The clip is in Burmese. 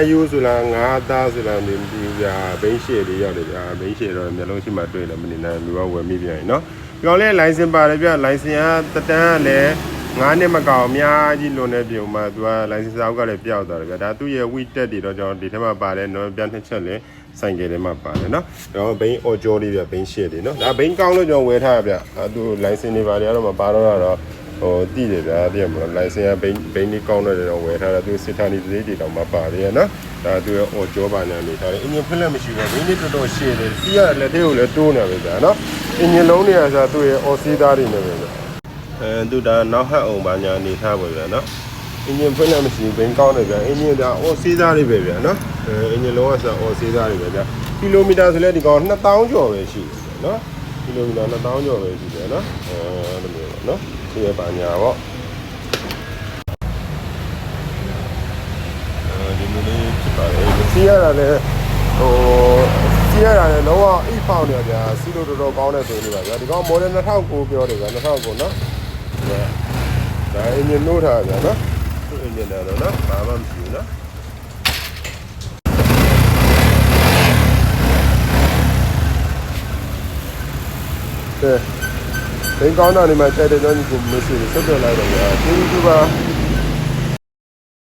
ယူဆိုလား9သားဆိုလားမသိဘူးဗျာဘိန်းရှေ့လေးရောက်တယ်ဗျာဘိန်းရှေ့တော့မျိုးလုံးရှိမှတွေ့တယ်မနေနိုင်လူကဝယ်မိပြန်နော်ပြောလဲလိုင်စင်ပါတယ်ဗျာလိုင်စင်ကတတန်းကလည်း9နှစ်မကောင်အများကြီးလွန်တဲ့ပြုံမှာသူကလိုင်စင်စာအုပ်ကလည်းပျောက်သွားတယ်ဗျာဒါသူ့ရဲ့ဝိတက်တွေတော့ကျွန်တော်ဒီထဲမှာပါတယ်နော်ပြန်နှစ်ချက်လည်းဆိုင်ကယ်ထဲမှာပါတယ်နော်တော့ဘိန်းအော်ဂျောလေးဗျာဘိန်းရှေ့လေးနော်ဒါဘိန်းကောင်းလို့ကျွန်တော်ဝယ်ထားဗျာသူလိုင်စင်တွေပါတယ်တော့မပါတော့တော့တည်တယ်ဗျာတည်ရမလားလိုင်စင်ကဘိန်းလေးကောင်းတယ်တော့ဝယ်ထားတာသူစစ်ထားနေသေးတွေတော့မပါတယ်နော်ဒါသူရဲ့အော်ဂျောပါညာနေထားတယ်အင်ဂျင်ဖက်လက်မရှိဘူးဘိန်းလေးတော်တော်ရှေ့တယ်စီးရလက်သေးကိုလည်းတိုးနေပဲဗျာနော်အင်ဂျင်လုံးတွေကဆိုသူ့ရဲ့အော်စီးသားတွေနေပဲဗျာသူဒါနောက်ဟက်အောင်ပါညာနေထားပါဗျာနော်အင်ဂျင်ဖက်လက်မရှိဘိန်းကောင်းတယ်ဗျာအင်ဂျင်ဒါအော်စီးသားတွေပဲဗျာနော်အင်ဂျင်လုံးကဆိုအော်စီးသားတွေပဲဗျာကီလိုမီတာဆိုလဲဒီကောင်2000ကျော်ပဲရှိတယ်နော်ကီလိုမီတာ2000ကျော်ပဲရှိတယ်နော်အဲ့လိုမျိုးပေါ့နော်ဒီရဲ့ပါညာပေါ့ဒီလိုလေးဖြစ်ပါလေစီးရတာလည်းစီးရတာလည်းလုံးဝအိဖောက်နေကြဗျာစီးလို့တော်တော်ကောင်းတဲ့ဆိုနေပါဗျာဒီကောင် model 2009ပြောတယ်ဗျာ2009နော်ဒါအင်ဂျင်နိုးထားဗျာနော်အင်ဂျင်တော့နော်ဘာမှမရှိဘူးနော်ဘိန်းကောင်းတာနေမှာကြိုက်တဲ့ကြောင့်ဒီကိုမရှိဘူးဆက်သွယ်လိုက်တော့ဗျာဒီကူပါ